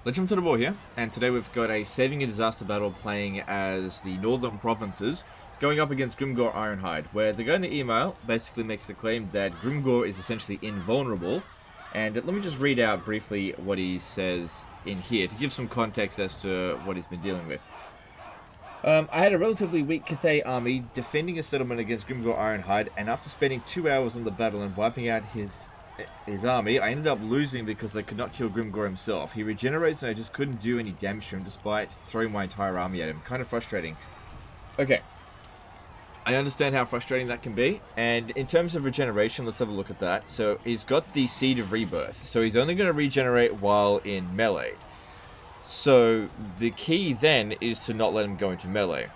Legend to the War here, and today we've got a saving a disaster battle playing as the Northern Provinces, going up against Grimgor Ironhide, where the guy in the email basically makes the claim that Grimgor is essentially invulnerable. And let me just read out briefly what he says in here to give some context as to what he's been dealing with. I had a relatively weak Cathay army defending a settlement against Grimgor Ironhide, and after spending 2 hours on the battle and wiping out his army, I ended up losing because I could not kill Grimgor himself. He regenerates and I just couldn't do any damage to him despite throwing my entire army at him. Kind of frustrating. Okay. I understand how frustrating that can be, and in terms of regeneration, let's have a look at that. So he's got the Seed of Rebirth, so he's only going to regenerate while in melee. So the key then is to not let him go into melee,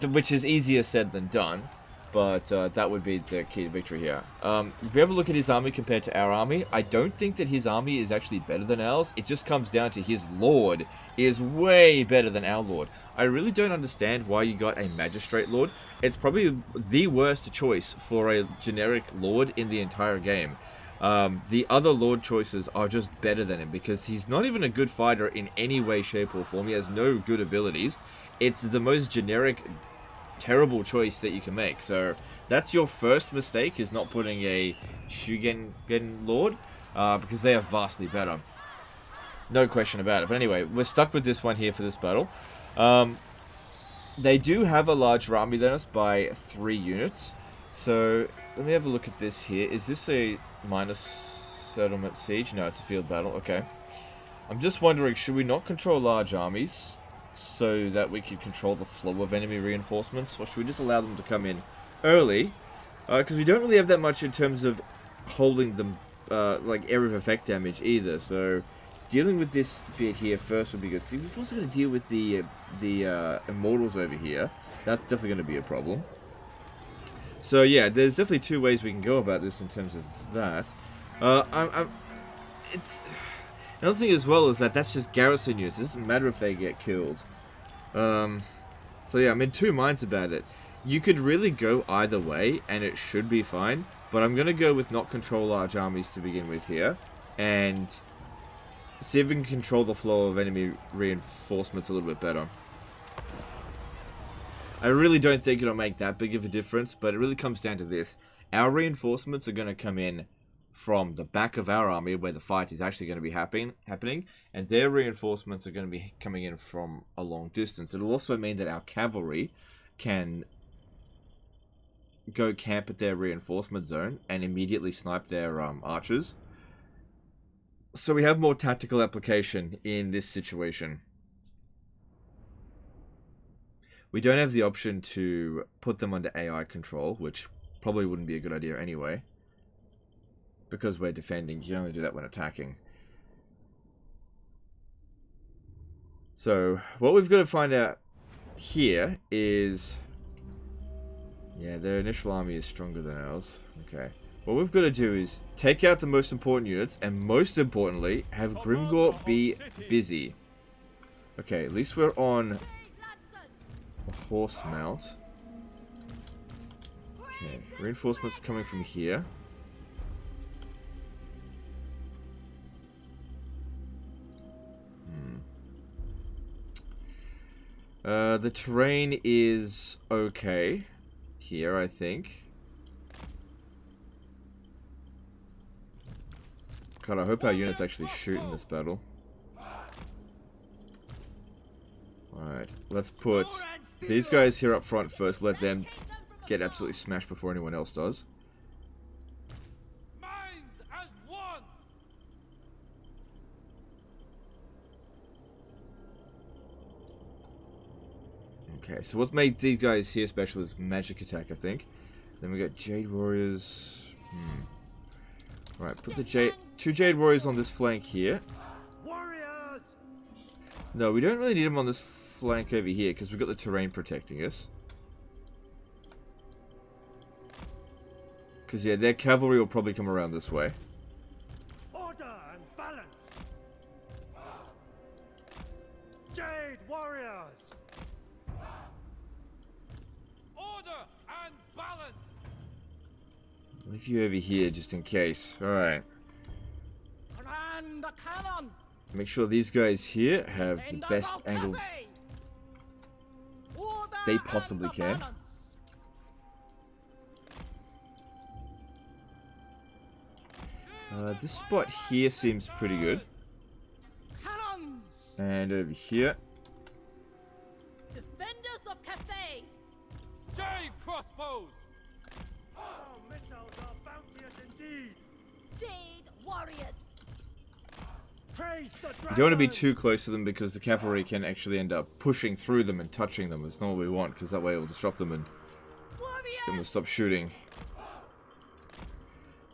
which is easier said than done, but that would be the key to victory here. If we have a look at his army compared to our army, I don't think that his army is actually better than ours. It just comes down to his lord is way better than our lord. I really don't understand why you got a magistrate lord. It's probably the worst choice for a generic lord in the entire game. The other lord choices are just better than him because he's not even a good fighter in any way, shape, or form. He has no good abilities. It's the most generic, terrible choice that you can make. So that's your first mistake, is not putting a Shugen lord, because they are vastly better. No question about it. But anyway, we're stuck with this one here for this battle. They do have a larger army than us by 3 units. So let me have a look at this here. Is this a minus settlement siege? No, it's a field battle. Okay. I'm just wondering, should we not control large armies so that we can control the flow of enemy reinforcements? Or should we just allow them to come in early? Because we don't really have that much in terms of holding them, like area of effect damage either. So dealing with this bit here first would be good. See, we've also got to deal with the immortals over here. That's definitely going to be a problem. So yeah, there's definitely 2 ways we can go about this in terms of that. It's another thing as well is that that's just garrison units. It doesn't matter if they get killed. So yeah, I'm in 2 minds about it. You could really go either way, and it should be fine. But I'm gonna go with not control large armies to begin with here, and see if we can control the flow of enemy reinforcements a little bit better. I really don't think it'll make that big of a difference, but it really comes down to this. Our reinforcements are going to come in from the back of our army, where the fight is actually going to be happening, and their reinforcements are going to be coming in from a long distance. It'll also mean that our cavalry can go camp at their reinforcement zone and immediately snipe their archers. So we have more tactical application in this situation. We don't have the option to put them under AI control, which probably wouldn't be a good idea anyway. Because we're defending, you only do that when attacking. So, what we've got to find out here is... yeah, their initial army is stronger than ours. Okay. What we've got to do is take out the most important units, and most importantly, have Grimgor be busy. Okay, at least we're on a horse mount. Okay, reinforcements coming from here. The terrain is okay here, I think. God, I hope our units actually shoot in this battle. Alright, let's put these guys here up front first. Let them get absolutely smashed before anyone else does. Okay, so what's made these guys here special is magic attack, I think. Then we got Jade Warriors. Right, put the 2 Jade Warriors on this flank here. No, we don't really need them on this flank over here because we've got the terrain protecting us. Because yeah, their cavalry will probably come around this way. Order and balance. Jade Warriors. Order and balance. Leave you over here just in case. Alright. Command the cannon. Make sure these guys here have the best angle they possibly can. This spot here seems pretty good. And over here. Defenders of Cathay. Jade crossbows. Oh, missiles are bounteous indeed. Jade warriors. Praise the You don't want to be dragon. too close to them because the cavalry can actually end up pushing through them and touching them. It's not what we want because that way it will disrupt them and get them to Warriors. stop shooting.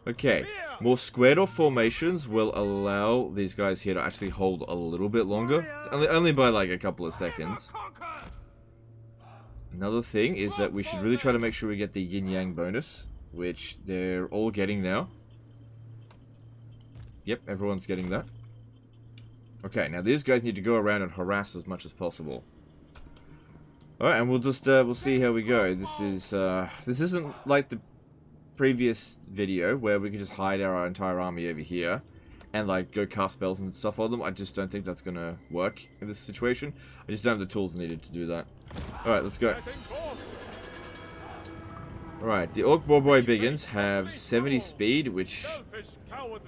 Okay, more squared off formations will allow these guys here to actually hold a little bit longer. Only by like a couple of seconds. Conquer. Another thing is that we should really try to make sure we get the yin-yang bonus, which they're all getting now. Yep, everyone's getting that. Okay, now these guys need to go around and harass as much as possible. Alright, and we'll just, we'll see how we go. This isn't like the previous video where we can just hide our entire army over here and like go cast spells and stuff on them. I just don't think that's gonna work in this situation. I just don't have the tools needed to do that. Alright, let's go. Alright, the Orc Boy Biggins have 70 speed, which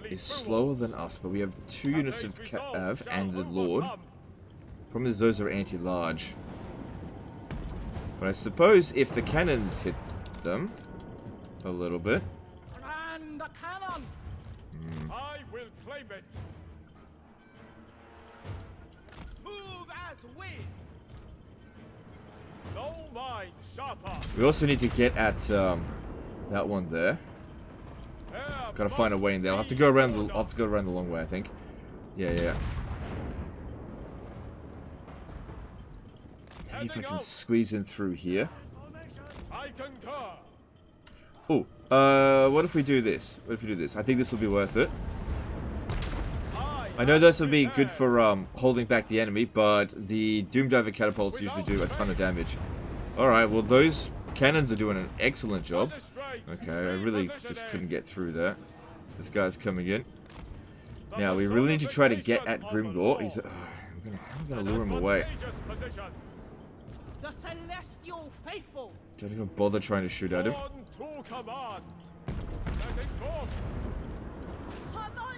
is slower than us, but we have 2 units of Cav and the Lord. Problem is those are anti-large. But I suppose if the cannons hit them a little bit. Ran the cannon. I will claim it. Move as wind. No mind sharper. We also need to get at that one there. Gotta find a way in there. I'll have to go around the long way, I think. Yeah. Maybe if I can squeeze in through here. I concur. Oh, what if we do this? I think this will be worth it. I know this will be good for holding back the enemy, but the Doom Diver catapults usually do a ton of damage. Alright, well those cannons are doing an excellent job. Okay, I really just couldn't get through that. This guy's coming in. Now, we really need to try to get at Grimgor. He's... I'm gonna lure him away. The celestial faithful. Don't even bother trying to shoot at him.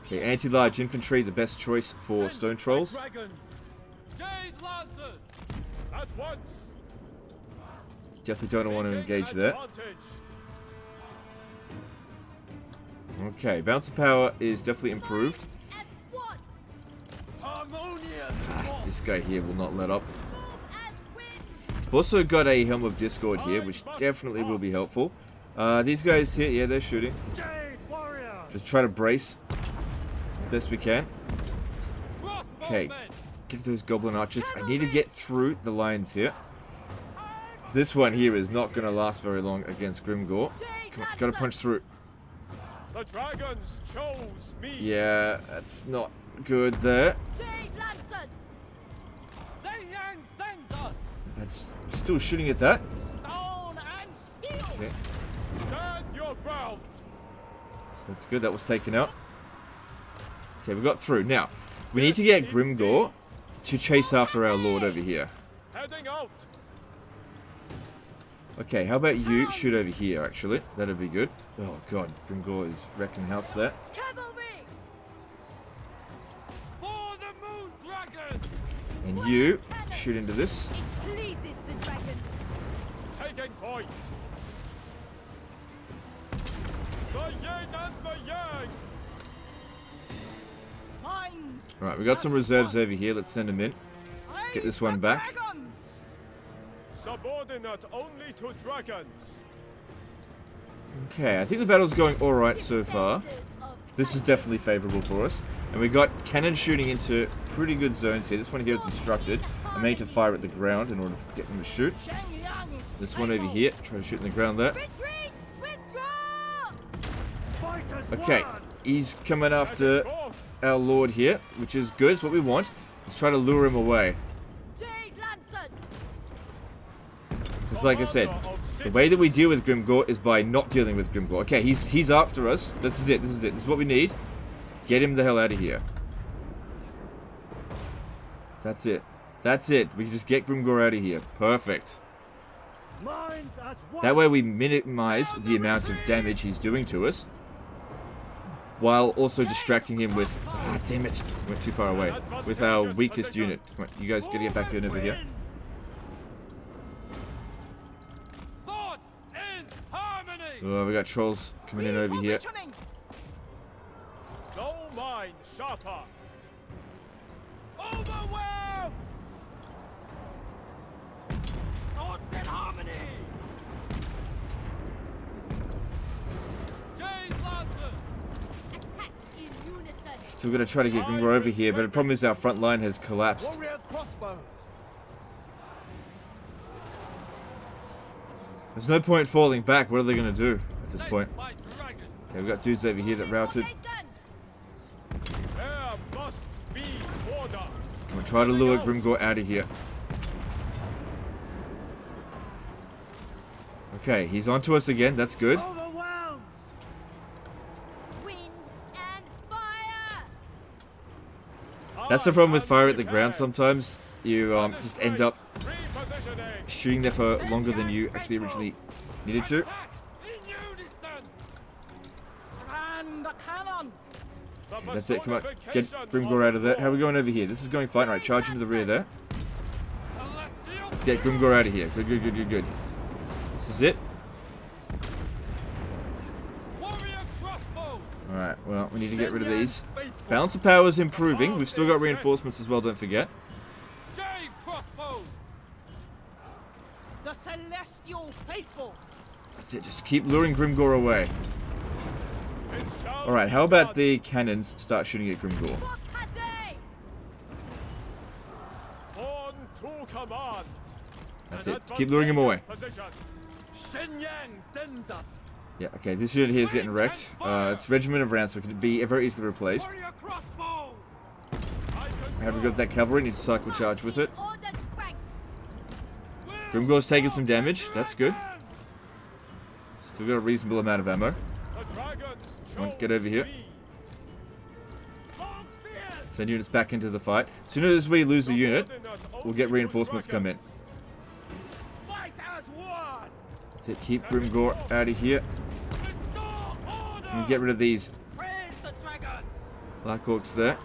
Okay, anti-large infantry, the best choice for stone trolls. Dragons. Jade lancers. At once. Definitely don't want to engage there. Okay, bouncer power is definitely improved. As one. Harmonious. This guy here will not let up. Move as wind. I've also got a Helm of Discord here, which definitely will be helpful. These guys here, yeah, they're shooting. Jade warrior. Just try to brace as best we can. Okay, get those goblin archers. I need to get through the lines here. This one here is not going to last very long against Grimgor. Come on, gotta punch through. The dragons chose me. Yeah, that's not good there. Jade lancers. Yang sends us. That's still shooting at that. Stone and steel. Okay, Stand your ground. so that's good. That was taken out. Okay, we got through. Now, we need to get Grimgor to chase after our lord over here. Heading out. Okay, how about you shoot over here, actually? That'd be good. Oh god, Grimgor is wrecking house there. Cavalry. For the moon dragons. And you shoot into this. It pleases the dragons. Taking point. The yin and the yang. Mines. Alright, we got some reserves over here. Let's send them in. Get this one back. Dragons. Subordinate only to dragons. Okay, I think the battle's going alright so far. Defenders of This is definitely favourable for us. And we got cannon shooting into pretty good zones here. This one here is obstructed. I may need to fire at the ground in order to get them to shoot. Shenyang is This one over faithful. here, try to shoot in the ground there. Retreat. Withdraw. Fighters Okay, won. he's coming after our lord here, which is good. It's what we want. Let's try to lure him away. Jade lancers. Because like I said, the way that we deal with Grimgor is by not dealing with Grimgor. Okay, he's after us. This is it. This is what we need. Get him the hell out of here. That's it. That's it. We can just get Grimgor out of here. Perfect. Minds as one. That way we minimize the amount of damage he's doing to us, while also distracting him with... Ah, damn it. Went too far away. With our weakest unit. Come on, you guys gotta get back in over here. Thoughts in harmony. Oh, we got trolls coming in over here. Repositioning. No mind sharper. Overwhelm. Thoughts in harmony. Jade Lancers. Attack in unison. Still gonna try to get Grimgor over here, but the problem is our front line has collapsed. Warrior crossbows. There's no point falling back. What are they gonna do at this point? My dragon. Okay, we've got dudes over here that routed. Formation. There must be order. Come on, try to lure Grimgor out of here. Okay, he's onto us again. That's good. Overwhelmed. Wind and fire. That's the problem with fire at the ground sometimes. You just end up Repositioning. shooting there for longer than you actually originally needed to. Attack in unison. And the cannon. The That's it, come on. Get personification Grimgor out of there. war. How are we going over here? This is going fine. Alright, charge into the rear there. Celestial Let's get Grimgor out of here. Good, good, good, good, good. This is it. warrior crossbow. Alright, well, we need to get rid of these. Balance of power is improving. We've still got reinforcements as well, don't forget. Jade crossbows. The celestial faithful. That's it, just keep luring Grimgor away. It shall Alright, be how about done. the cannons start shooting at Grimgor? What had they? On to command. That's An it. Keep luring him away. advantageous position. Shenyang sends us. Yeah, okay, this unit here is getting wrecked. It's Regiment of Rounds, so it can be very easily replaced. Warrior crossbow. I Have we got that cavalry? Need to cycle charge with it. Ordered ranks. Grimgor's taking some damage. That's good. Still got a reasonable amount of ammo. The dragons Come on, chose get over here. me. Long spears. Send units back into the fight. As soon as we lose a unit, we'll get reinforcements come in. Fight as one. That's it. Keep Grimgor out of here. Restore order. So we get rid of these Praise the dragons. Black Orcs there.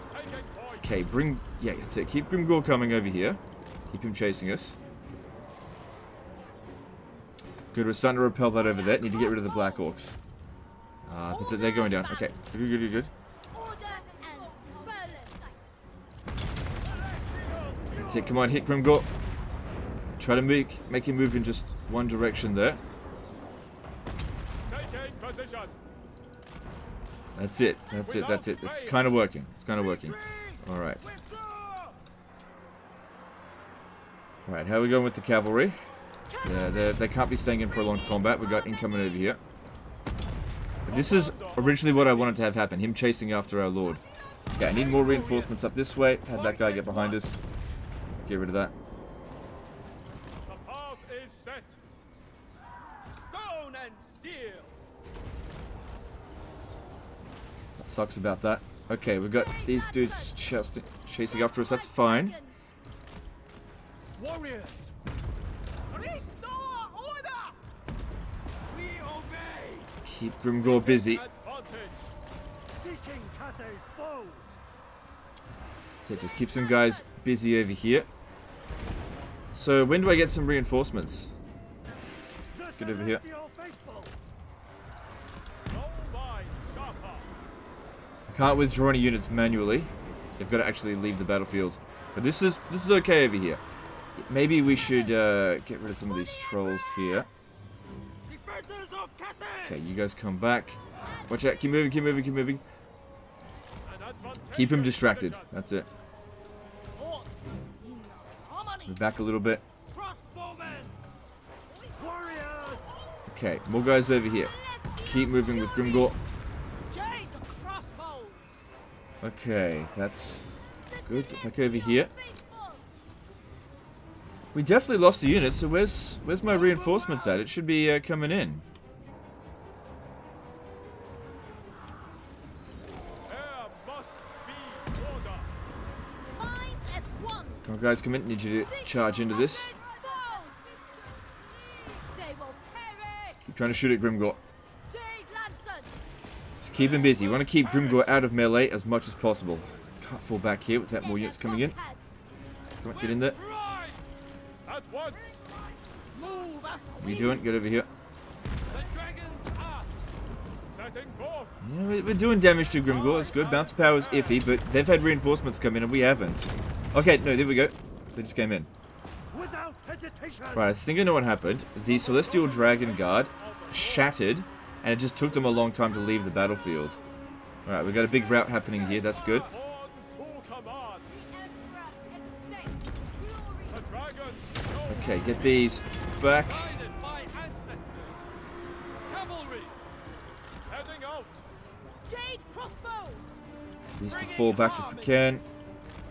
Taking point. Okay, yeah, that's it. Keep Grimgor coming over here. Keep him chasing us. Good, we're starting to repel that over there. Need to get rid of the Black Orcs. But they're going down. Okay, good, good, good, good. Order and balance. That's it. Come on, hit Grimgor. Try to make him move in just one direction there. Taking position. That's it. That's it. That's it. It's kind of working. It's kind of working. All right. Withdraw. All right. How are we going with the cavalry? Yeah, they can't be staying in prolonged combat. We got incoming over here. But this is originally what I wanted to have happen. Him chasing after our lord. Okay, I need more reinforcements up this way. Have that guy get behind us. Get rid of that. The path is set. Stone and steel. That sucks about that. Okay, we've got these dudes chasing after us. That's fine. Warriors. Restore order. We obey. Keep Grimgor busy. Advantage. Seeking Cathay's foes. So just keep some guys busy over here. So when do I get some reinforcements? The Get over here. celestial faithful. No mind sharper. I can't withdraw any units manually. They've got to actually leave the battlefield. But this is okay over here. Maybe we should get rid of some of these trolls here. Defenders of Cathay. Okay, you guys come back. Watch out. Keep moving, keep moving, keep moving. An advantageous Keep him distracted. position. That's it. Thoughts in harmony. Move back a little bit. Crossbowmen. Warriors. Okay, more guys over here. Keep moving with Grimgor. Jade crossbows. Okay, that's good. Back over here. Faithful. We definitely lost a unit, so where's my reinforcements at? It should be coming in. There must be order. Minds as one. Come on, guys, come in. Need you to charge into this. They will perish. Keep trying to shoot at Grimgor. Jade Lanson. Just keep him busy. You want to keep Grimgor out of melee as much as possible. Can't fall back here without more units coming in. Come on, get in there. Right! At once. Move us. What are you doing? Get over here. The dragons ask! Setting forth. Yeah, we're doing damage to Grimgor. It's good. Bounce power's iffy, but they've had reinforcements come in and we haven't. Okay, no, there we go. They just came in. Without hesitation! Right, I think I know what happened. The Celestial Dragon Guard shattered, and it just took them a long time to leave the battlefield. Alright, we've got a big rout happening here. That's good. On to command. The Emperor expects glory. The dragons. Okay, get these back. Guided by ancestors! Cavalry! Heading out. Jade crossbows. These to fall back if we can.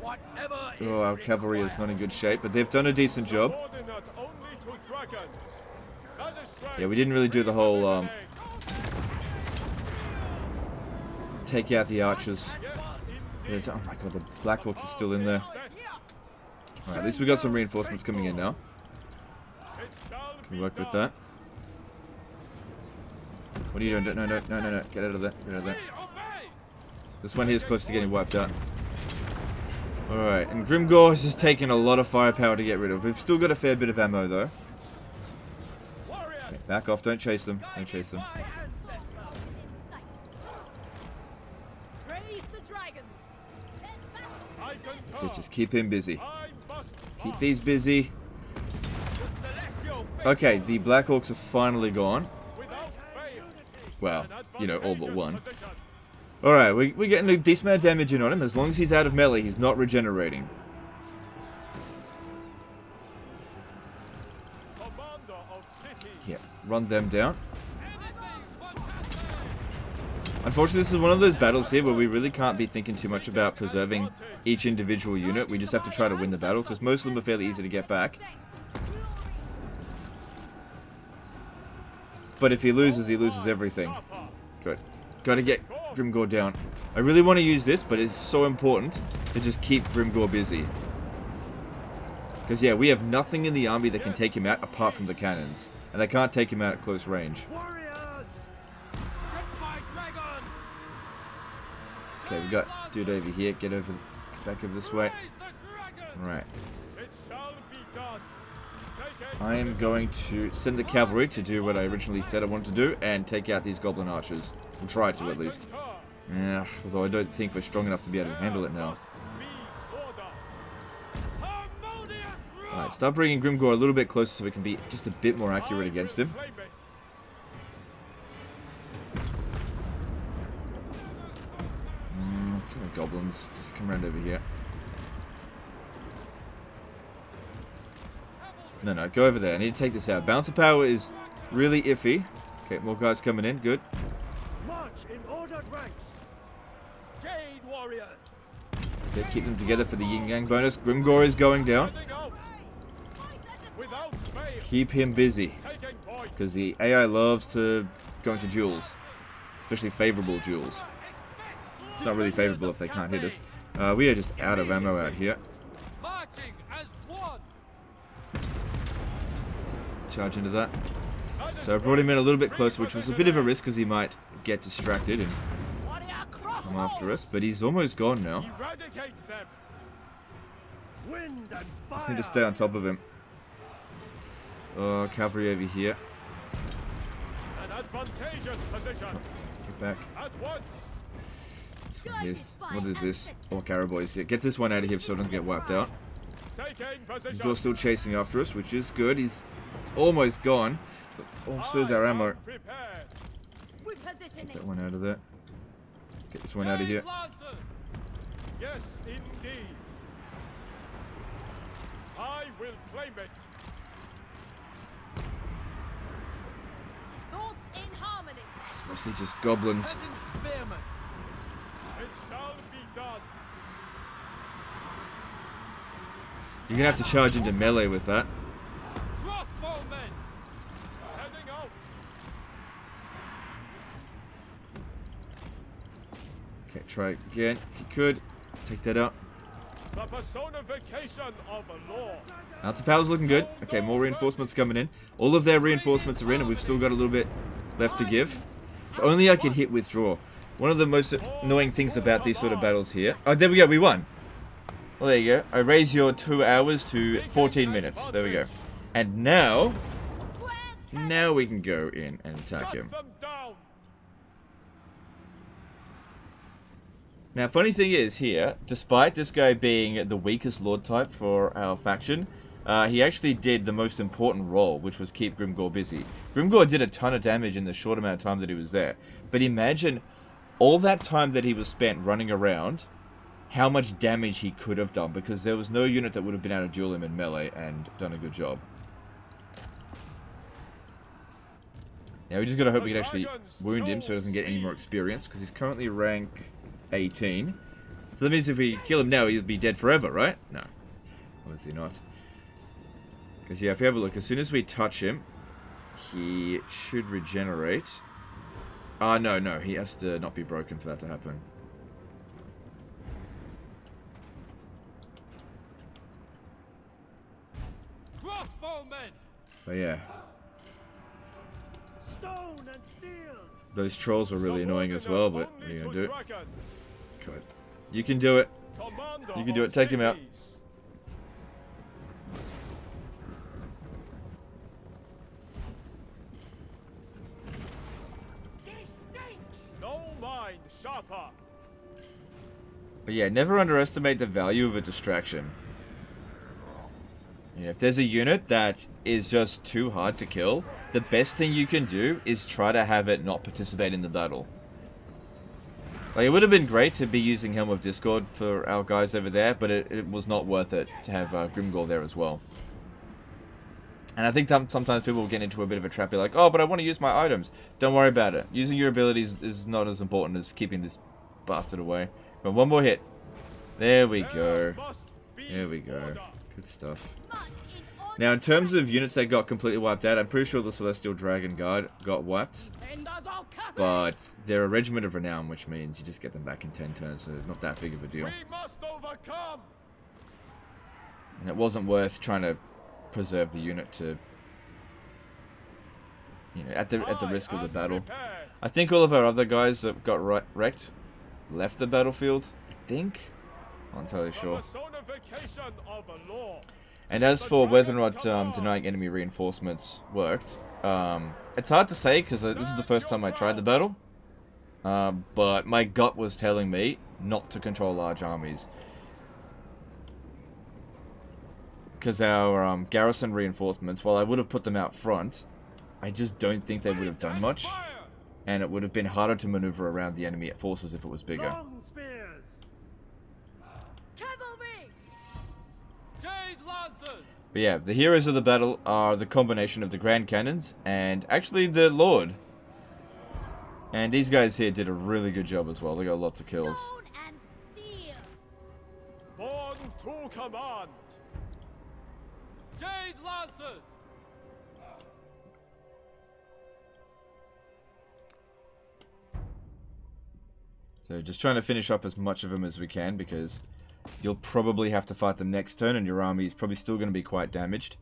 Whatever Oh, our cavalry is not in good shape, but they've done a decent job. Subordinate only to dragons. That is strength. Yeah, we didn't really do the whole, Positioning. take out the archers. Yes, But indeed. it's- oh my god, the Blackhawks are still in there. Set. Alright, at least we got some reinforcements coming in now. It shall Can be work with done. that. What are you doing? No, no, no, no, no. Get out of there. Get out of there. we obey! This one here is close to getting wiped out. Alright, and Grimgor has just taken a lot of firepower to get rid of. We've still got a fair bit of ammo though. Warriors! Okay, back off, don't chase them. Don't chase them. By ancestors! Praise the dragons. I concur. So just keep him busy. I must Keep march. these busy. The celestial Okay, the Blackhawks are finally gone. Without fail. Well, An you know, all but advantageous one. position. Alright, we're getting a decent amount of damage in on him. As long as he's out of melee, he's not regenerating. Commander of city. Yeah, run them down. anything but Cathay! Unfortunately, this is one of those battles here where we really can't be thinking too much about preserving each individual unit. We just have to try to win the battle, because most of them are fairly easy to get back. But if he loses everything. Sharper. Good. Gotta get Grimgor down. I really want to use this, but it's so important to just keep Grimgor busy. Because, yeah, we have nothing in the army that can take him out apart from the cannons. And they can't take him out at close range. Warriors! Set my dragons! Okay, we got dude over here. Get over, back over this way. Raise the dragon! Alright. It shall be done. Take it. I am going to send the cavalry to do what I originally said I wanted to do and take out these goblin archers. We'll try to, at least. Concur. Yeah, although I don't think we're strong enough to be able to handle it now. Must be order. Harmonious rule! Alright, start bringing Grimgor a little bit closer so we can be just a bit more accurate I against will him. claim it. Some of the goblins just come around over here. No, no, go over there. I need to take this out. Bouncer power is really iffy. Okay, more guys coming in. Good. March in ordered ranks! Jade warriors! So keep them together for the yin yang bonus. Grimgor is going down. Heading out. Without fail. Keep him busy, Taking point. because the AI loves to go into duels, especially favorable duels. It's not really favorable if they can't hit us. We are just out of ammo out here. Marching as one! Charge into that. That is So I brought him in a little bit great. closer, which was a bit of a risk because he might get distracted and Warrior crossbows. come after us. But he's almost gone now. Eradicate them. Wind and fire! Just need to stay on top of him. Oh, cavalry over here. An advantageous position. Get back. At once. This one here's, what is this? Oh, Caraboys here. Get this one out of here so it doesn't get wiped out. Taking position. Grimgor's still chasing after us, which is good. He's almost gone. But also is our ammo. Prepared. We position That it. one out of there. Get this one out of here. Jade lancers! Yes, indeed. I will claim it. Thoughts in harmony. It's mostly just goblins. Legend spearmen! It shall be done. You're gonna have to charge into melee with that. Crossbowmen! Heading out. Okay, try again if you could. Take that out. The personification of a law. Alta power's looking good. Okay, more reinforcements coming in. All of their reinforcements are in, and we've still got a little bit left to give. If only I could hit withdraw. One of the most annoying things about these sort of battles here... Oh, there we go, we won. Well, there you go. I raise your 2 hours to 14 minutes. There we go. And now... Now we can go in and attack him. Now, funny thing is here, despite this guy being the weakest Lord type for our faction, he actually did the most important role, which was keep Grimgor busy. Grimgor did a ton of damage in the short amount of time that he was there. But imagine all that time that he was spent running around, how much damage he could have done, because there was no unit that would have been able to duel him in melee and done a good job. Now, we just gotta hope we can actually wound him so he doesn't get any more experience, because he's currently rank 18. So that means if we kill him now, he'll be dead forever, right? No. Obviously not. Because, yeah, if you have a look, as soon as we touch him, he should regenerate. No, he has to not be broken for that to happen. Crossbowmen! But, yeah. Stone and steel! Those trolls are really annoying as well, but what are you gonna do? Come on. You can do it. You can do it. Take him out. No mind sharper. But yeah, never underestimate the value of a distraction. You know, if there's a unit that is just too hard to kill, the best thing you can do is try to have it not participate in the battle. Like, it would have been great to be using Helm of Discord for our guys over there, but it was not worth it to have Grimgor there as well. And I think sometimes people will get into a bit of a trap, be like, oh, but I want to use my items. Don't worry about it. Using your abilities is not as important as keeping this bastard away. But one more hit. There we go. There we go. Good stuff. Now, in terms of units that got completely wiped out, I'm pretty sure the Celestial Dragon Guard got wiped. But they're a Regiment of Renown, which means you just get them back in 10 turns, so not that big of a deal. We must overcome. And it wasn't worth trying to preserve the unit to, you know, at the risk of the battle. I think all of our other guys that got wrecked left the battlefield. I think. I'm not entirely sure. And as for whether or not denying enemy reinforcements worked, it's hard to say because this is the first time I tried the battle. But my gut was telling me not to control large armies. Because our garrison reinforcements, while I would have put them out front, I just don't think they would have done much. And it would have been harder to maneuver around the enemy forces if it was bigger. But yeah, the heroes of the battle are the combination of the Grand Cannons and actually the Lord. And these guys here did a really good job as well. They got lots of kills. Born to command. Jade Lancers! So just trying to finish up as much of them as we can because you'll probably have to fight them next turn and your army is probably still going to be quite damaged.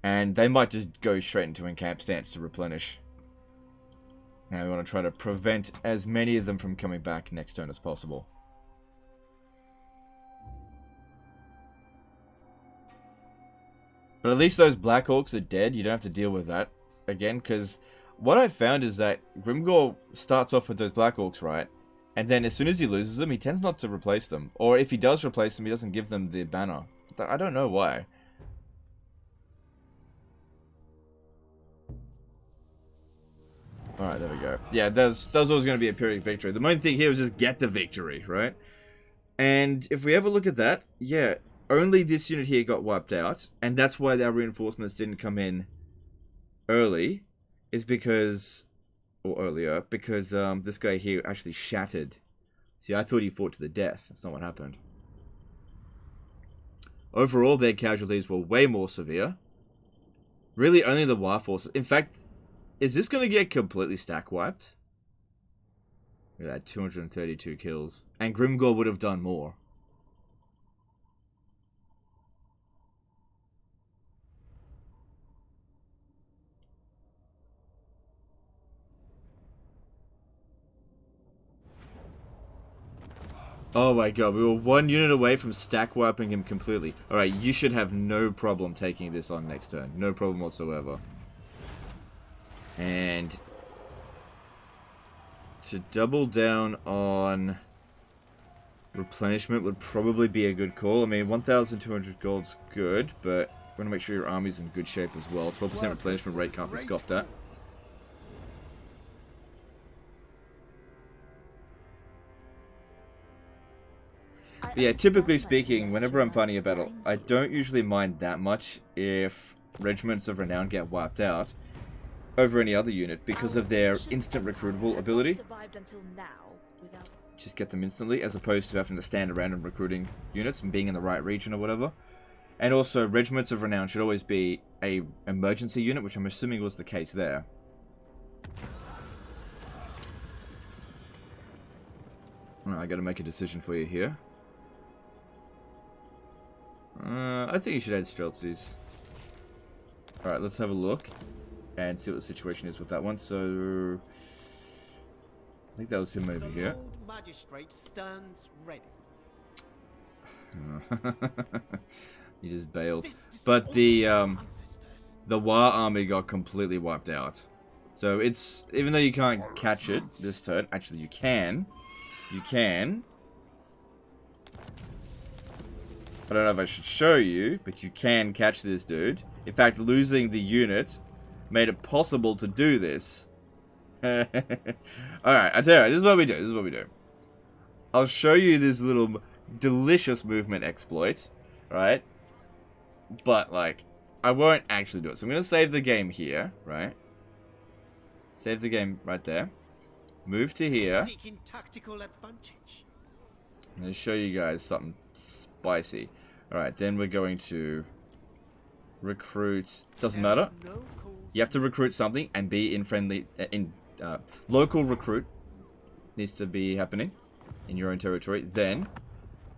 And they might just go straight into encamp stance to replenish. Now we want to try to prevent as many of them from coming back next turn as possible. But at least those Black Hawks are dead. You don't have to deal with that again. Because what I've found is that Grimgor starts off with those Black Hawks, right? And then as soon as he loses them, he tends not to replace them. Or if he does replace them, he doesn't give them the banner. I don't know why. Alright, there we go. Yeah, that was always going to be a Pyrrhic victory. The main thing here was just get the victory, right? And if we have a look at that, yeah, only this unit here got wiped out. And that's why our reinforcements didn't come in early. Is because... or earlier, because this guy here actually shattered. See, I thought he fought to the death. That's not what happened. Overall, their casualties were way more severe. Really, only the War Forces. In fact, is this going to get completely stack wiped? Look at that, 232 kills. And Grimgor would have done more. Oh my god, we were 1 unit away from stack wiping him completely. Alright, you should have no problem taking this on next turn. No problem whatsoever. And to double down on replenishment would probably be a good call. I mean, 1,200 gold's good, but we want to make sure your army's in good shape as well. 12% replenishment rate can't be scoffed at. But yeah, typically speaking, whenever I'm fighting a battle, I don't usually mind that much if regiments of renown get wiped out over any other unit because of their instant recruitable ability. Just get them instantly, as opposed to having to stand around and recruiting units and being in the right region or whatever. And also, regiments of renown should always be a emergency unit, which I'm assuming was the case there. I gotta make a decision for you here. I think you should add Streltsies. Alright, let's have a look and see what the situation is with that one. So, I think that was him over here. Magistrate stands ready. He just bailed. But the War army got completely wiped out. So it's, even though you can't catch it this turn, actually you can. You can. I don't know if I should show you, but you can catch this dude. In fact, losing the unit made it possible to do this. Alright, I tell you what, this is what we do. This is what we do. I'll show you this little delicious movement exploit, right? But, like, I won't actually do it. So I'm going to save the game here, right? Save the game right there. Move to here. Seeking tactical advantage. I'm going to show you guys something spicy. Alright, then we're going to recruit. Doesn't matter. You have to recruit something and be in friendly... local recruit needs to be happening in your own territory. Then,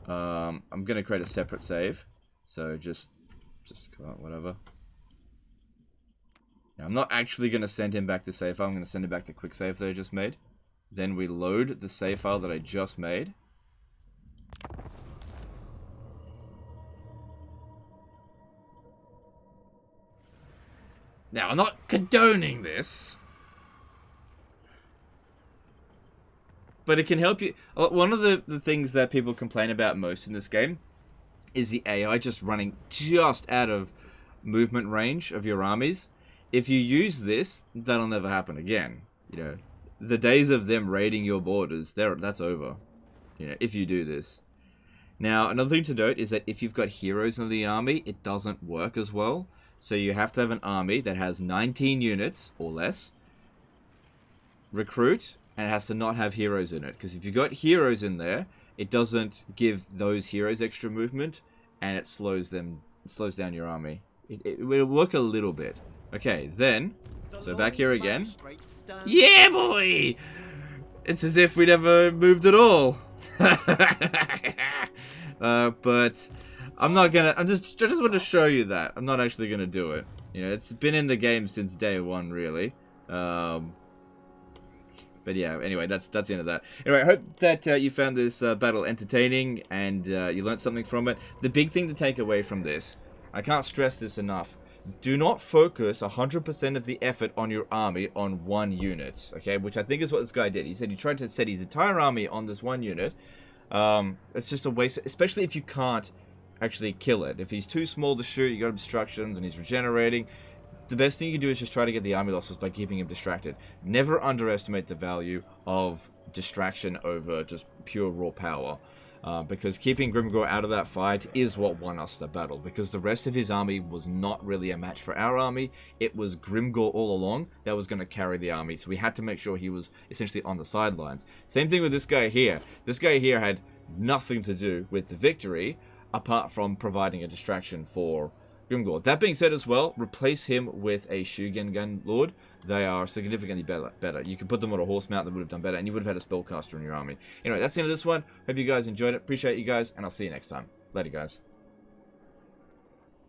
I'm going to create a separate save. So just whatever. Now, I'm not actually going to send him back to save file. I'm going to send him back to quick save that I just made. Then we load the save file that I just made. Now, I'm not condoning this, but it can help you. One of the things that people complain about most in this game is the AI just running just out of movement range of your armies. If you use this, that'll never happen again. You know, the days of them raiding your borders, that's over. You know, if you do this. Now, another thing to note is that if you've got heroes in the army, it doesn't work as well. So you have to have an army that has 19 units or less. Recruit, and it has to not have heroes in it. Because if you've got heroes in there, it doesn't give those heroes extra movement, and it slows down your army. It will work a little bit. Okay, then, so back here again. Yeah, boy! It's as if we never moved at all. But I'm not gonna, I just want to show you that. I'm not actually gonna do it. You know, it's been in the game since day one, really. But yeah, anyway, that's the end of that. Anyway, I hope that you found this battle entertaining and you learned something from it. The big thing to take away from this, I can't stress this enough, do not focus 100% of the effort on your army on one unit, okay? Which I think is what this guy did. He said he tried to set his entire army on this one unit. It's just a waste, especially if you can't actually kill it. If he's too small to shoot, you got obstructions and he's regenerating, the best thing you can do is just try to get the army losses by keeping him distracted. Never underestimate the value of distraction over just pure raw power. Because keeping Grimgor out of that fight is what won us the battle. Because the rest of his army was not really a match for our army. It was Grimgor all along that was going to carry the army. So we had to make sure he was essentially on the sidelines. Same thing with this guy here. This guy here had nothing to do with the victory, apart from providing a distraction for Grimgor. That being said as well, replace him with a Shugen Gun Lord. They are significantly better. You can put them on a horse mount that would have done better, and you would have had a spellcaster in your army. Anyway, that's the end of this one. Hope you guys enjoyed it. Appreciate you guys, and I'll see you next time. Later, guys.